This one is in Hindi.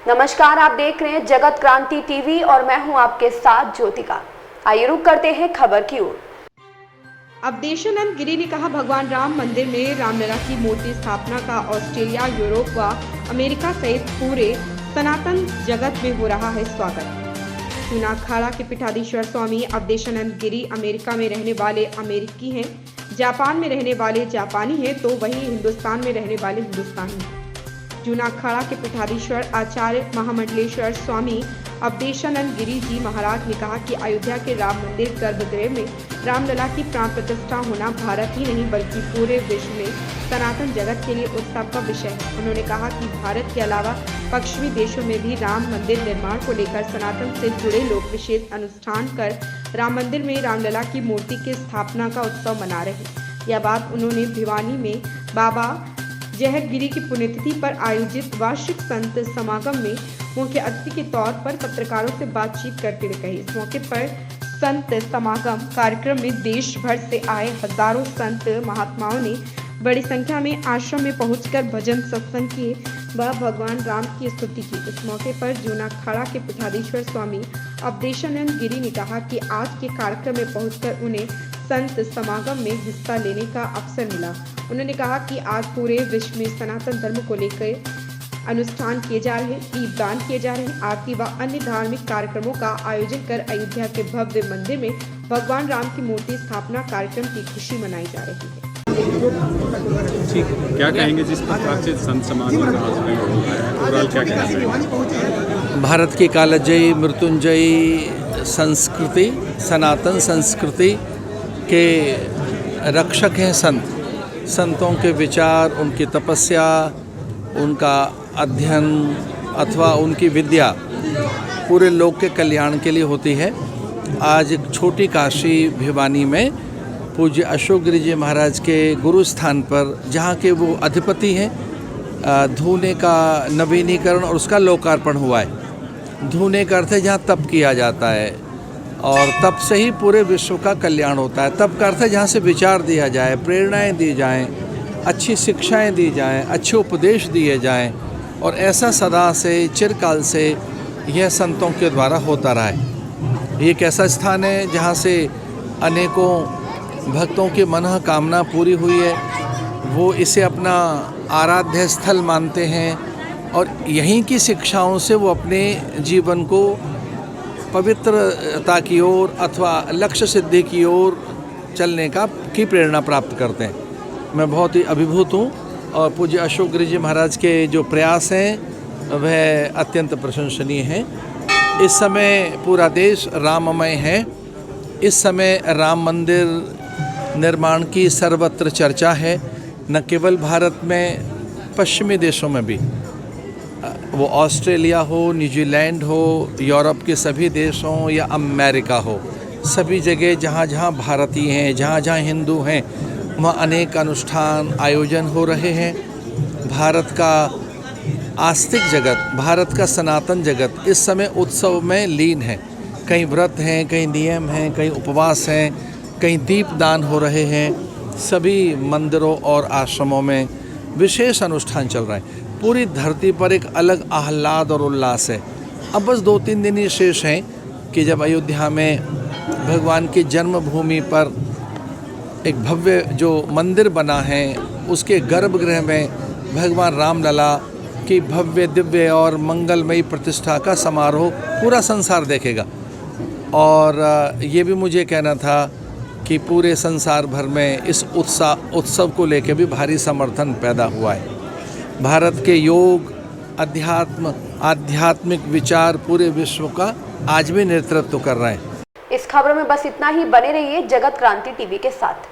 नमस्कार, आप देख रहे हैं जगत क्रांति टीवी और मैं हूं आपके साथ ज्योतिका। आइए रुक करते हैं खबर की ओर। अवधेशानंद गिरी ने कहा, भगवान राम मंदिर में रामलला की मूर्ति स्थापना का ऑस्ट्रेलिया, यूरोप व अमेरिका सहित पूरे सनातन जगत में हो रहा है स्वागत। चूना अखाड़ा के पीठाधीश्वर स्वामी अवधेशानंद गिरी अमेरिका में रहने वाले अमेरिकी हैं, जापान में रहने वाले जापानी हैं, तो वहीं हिंदुस्तान में रहने वाले हिंदुस्तानी हैं। चूना अखाड़ा के पीठाधीश्वर आचार्य महामंडलेश्वर स्वामी अवधेशानंद गिरी जी महाराज ने कहा कि अयोध्या के राम मंदिर गर्भगृह में रामलला की प्राण प्रतिष्ठा होना भारत ही नहीं बल्कि पूरे विश्व में सनातन जगत के लिए उत्सव का विषय है। उन्होंने कहा कि भारत के अलावा पश्चिमी देशों में भी राम मंदिर निर्माण को लेकर सनातन से जुड़े लोग विशेष अनुष्ठान कर राम मंदिर में रामलला की मूर्ति की स्थापना का उत्सव मना रहे हैं। यह बात उन्होंने भिवानी में बाबा जहर गिरी की पुण्यतिथि पर आयोजित वार्षिक संत समागम में मुख्य अतिथि के तौर पर पत्रकारों से बातचीत करते हुए कही। इस मौके पर संत समागम कार्यक्रम में देश भर से आए हजारों संत महात्माओं ने बड़ी संख्या में आश्रम में पहुंचकर भजन सत्संग किए व भगवान राम की स्तुति की। इस मौके पर चूना अखाड़ा के पीठाधीश्वर स्वामी अवधेशानंद गिरी ने कहा कि आज के कार्यक्रम में पहुंचकर उन्हें संत समागम में हिस्सा लेने का अवसर मिला। उन्होंने कहा कि आज पूरे विश्व में सनातन धर्म को लेकर अनुष्ठान किए जा रहे, दीपदान किए जा रहे, आरती व अन्य धार्मिक कार्यक्रमों का आयोजन कर अयोध्या के भव्य मंदिर में भगवान राम की मूर्ति स्थापना कार्यक्रम की खुशी मनाई जा रही है। ठीक, क्या कहेंगे जिस प्रकार से संत समागम का आयोजन हो रहा है, ओवरऑल क्या कहना चाहिए? भारत की कालजयी मृत्युंजयी संस्कृति, सनातन संस्कृति के रक्षक हैं संत। संतों के विचार, उनकी तपस्या, उनका अध्ययन अथवा उनकी विद्या पूरे लोक के कल्याण के लिए होती है। आज एक छोटी काशी भिवानी में पूज्य अशोक गिरी जी महाराज के गुरु स्थान पर, जहाँ के वो अधिपति हैं, धूने का नवीनीकरण और उसका लोकार्पण हुआ है। धूने का अर्थ है जहाँ तप किया जाता है और तप से ही पूरे विश्व का कल्याण होता है। तप का अर्थ है जहाँ से विचार दिया जाए, प्रेरणाएं दी जाएं, अच्छी शिक्षाएं दी जाएं, अच्छे उपदेश दिए जाएं, और ऐसा सदा से चिरकाल से यह संतों के द्वारा होता रहा है। ये एक ऐसा स्थान है जहाँ से अनेकों भक्तों की मनोकामना पूरी हुई है। वो इसे अपना आराध्य स्थल मानते हैं और यहीं की शिक्षाओं से वो अपने जीवन को पवित्रता की ओर अथवा लक्ष्य सिद्धि की ओर चलने की प्रेरणा प्राप्त करते हैं। मैं बहुत ही अभिभूत हूँ और पूज्य अशोक गिरी जी महाराज के जो प्रयास हैं वह अत्यंत प्रशंसनीय हैं। इस समय पूरा देश राममय है। इस समय राम मंदिर निर्माण की सर्वत्र चर्चा है, न केवल भारत में, पश्चिमी देशों में भी। वो ऑस्ट्रेलिया हो, न्यूजीलैंड हो, यूरोप के सभी देश हों या अमेरिका हो, सभी जगह जहाँ जहाँ भारतीय हैं, जहाँ जहाँ हिंदू हैं, वहाँ अनेक अनुष्ठान आयोजन हो रहे हैं। भारत का आस्तिक जगत, भारत का सनातन जगत इस समय उत्सव में लीन है। कहीं व्रत हैं, कहीं नियम हैं, कहीं उपवास हैं, कहीं दीपदान हो रहे हैं। सभी मंदिरों और आश्रमों में विशेष अनुष्ठान चल रहे हैं। पूरी धरती पर एक अलग आह्लाद और उल्लास है। अब बस 2-3 दिन ही शेष हैं कि जब अयोध्या में भगवान की जन्मभूमि पर एक भव्य जो मंदिर बना है, उसके गर्भगृह में भगवान रामलला की भव्य दिव्य और मंगलमयी प्रतिष्ठा का समारोह पूरा संसार देखेगा। और ये भी मुझे कहना था कि पूरे संसार भर में इस उत्सव को लेकर भी भारी समर्थन पैदा हुआ है। भारत के योग, आध्यात्मिक विचार पूरे विश्व का आज भी नेतृत्व कर रहे हैं। इस खबर में बस इतना ही। बने रहिए जगत क्रांति टीवी के साथ।